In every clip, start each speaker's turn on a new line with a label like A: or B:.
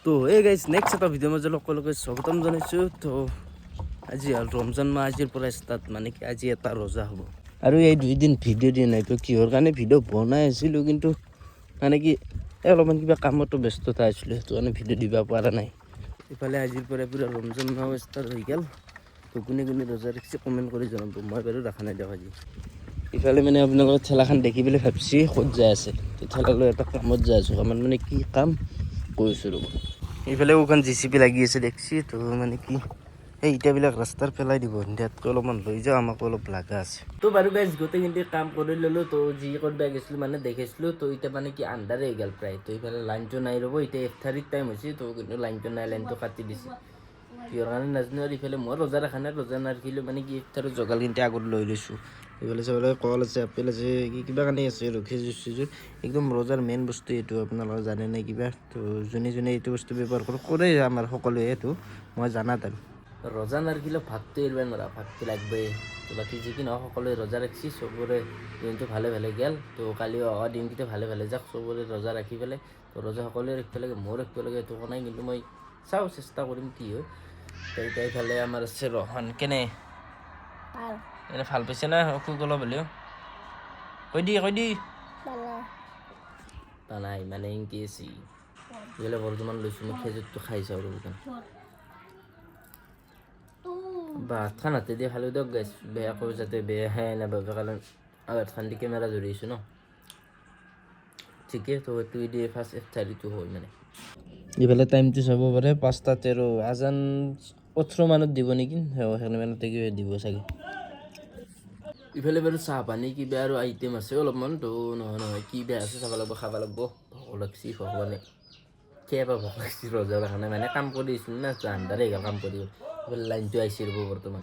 A: তো এই guys next এটা ভিডিঅ' মাজত সকলোকে স্বাগতম জনাইছোঁ। তো আজি হ'ল ৰমজান মাহ, আজিৰ পৰা ষ্টাৰ্ট, মানে কি আজি এটা ৰোজা হ'ব। আৰু এই 2 দিন ভিডিঅ' দিয়া নাই। তো কিহৰ কাৰণে ভিডিঅ' বনাই আছিলোঁ, কিন্তু মানে কি অলপমান কিবা কামতো ব্যস্ততা আছিলোঁ, সেইটো কাৰণে ভিডিঅ' দিব পৰা নাই। ইফালে আজিৰ পৰা পূৰা ৰমজান মাহ ষ্টাৰ্ট হৈ গ'ল। তো কোনে কোনে ৰোজা ৰাখিছে কমেণ্ট কৰি জনাব। মই বাৰু ৰখা নাই দিয়ক আজি। ইফালে মানে আপোনালোকৰ ঠেলাখন দেখি পেলাই ভাবছি ক'ত যাই আছে। তো ঠেলালৈ এটা কামত যাই আছোঁ। কামত মানে কি কাম কৈছোঁ ৰ'ব। এইফালে ওখান JCB লাগি আছে দেখছি। তো মানে কি এই ইটাবিলাক ৰাস্তাৰ পেলাই দিব, দিয়াতকৈ অলপমান লৈ যাওঁ, আমাকো অলপ লাগা আছে। তো বাৰু গাইজ গোটেইখিনি কাম কৰি ল'লোঁ। তো যি কৰিব গৈছিলোঁ মানে দেখিছিলোঁ। তো এতিয়া মানে কি আন্ধাৰে হৈ গ'ল প্ৰায়। তো এইফালে লাইনটো নাই ৰ'ব, এতিয়া ইফতাৰীৰ টাইম হৈছে। তো কিন্তু লাইনটো নাই, লাইনটো কাটি দিছে কিহৰ কাৰণে নাজানো। আৰু ইফালে মই ৰোজা ৰখা নাই, ৰোজা নাৰাখিলোঁ মানে কি ইফতাৰৰ যোগাৰ কিন্তু আগত লৈ লৈছোঁ। এইফালে চাবলৈ কল আছে, আপেল আছে, কিবা কাৰণে আছে আৰু খেজুৰ চেজুৰ। একদম ৰোজাৰ মেইন বস্তু এইটো, আপোনালোকে জানে নাই কিবা। তো যোনে যোনে এইটো বস্তু ব্যৱহাৰ কৰে আমাৰ সকলোৱে, এইটো মই জানাত আৰু ৰোজা নাৰাখিলে ভাতটো এৰিব নোৱাৰা, ভাতটো লাগবই। তো বাকী যি কি নহওক সকলোৱে ৰোজা ৰাখিছে, চবৰে দিনটো ভালে ভালে গ'ল। তো কালি অহা দিনকেইটা ভালে ভালে যাওক, চবৰে ৰোজা ৰাখি পেলাই। তো ৰোজা সকলোৱে ৰাখিব লাগে, ময়ো ৰাখিব লাগে, এইটো কোৱা নাই, কিন্তু মই চাওঁ চেষ্টা কৰিম কি হয়। তো এতিয়া ইফালে আমাৰ আছে ৰহন, কেনে এনে ভাল পাইছে না অসুখ অলপ হ'লেও? কৈ দি নাই মানে ইনকি আছে। এইফালে বৰ্তমান লৈছোঁ মই খেজুৰটো খাই চাওঁ ৰ'ব। ভাত খান হাতে দিয়ে খালোঁ দিয়ক গাইছ, বেয়াকৈ যাতে বেয়াহে নাভাবে, কাৰণ আগত খান দি কেমেৰা ধৰি আছোঁ ন। ঠিকে, তো এইটো দিয়ে ফাৰ্ষ্ট ইফতাৰীটো হয় মানে। ইফালে টাইমটো চাব পাৰে 5:13, আজান 18 মানত দিব নেকি, সেইখিনি মানতে কিবা দিব চাগে। ইফালে বাৰু চাহ পানী কিবা আৰু আইটেম আছে অলপমান। তো নহয় কি বেয়া আছে চাব লাগিব, খাব লাগিব। ভোক লাগছি, ভগৱানে কেতিয়াবা ভোক লাগছি ৰোজা ৰখা নাই মানে, কাম কৰি আছিলোঁ না, আন্ধাৰে হৈ গ'ল কাম কৰি। ইফালে লাইনটো আহিছে ৰ'ব বৰ্তমান।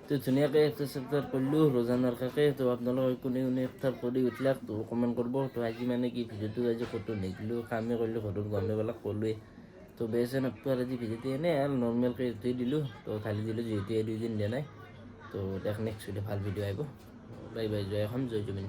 A: তো ধুনীয়াকৈ ইফতাৰ চিফতাৰ কৰিলোঁ ৰোজা নৰখাকৈ। তো আপোনালোকে কোনে কোনে ইফতাৰ কৰি উঠিলাক তো কমেণ্ট কৰিব। তো আজি মানে কি ভিডিঅ'টো আজি ক'তো নিদিলোঁ, কামেই কৰিলোঁ, ঘৰত গৰমেবিলাক ক'লোৱেই। তো বেছে নাপাৰ আজি ভিডিঅ'টো এনেই আৰু নৰ্মেলকৈ এইটোৱে দিলোঁ। তো ঢালি দিলোঁ যিহেতু এই 2 দিন দিয়া নাই। তো নেক্সট ভিডিঅ' ভাল ভিডিঅ' আহিব। বাই বাই, জয় এখন জয় জুবিন।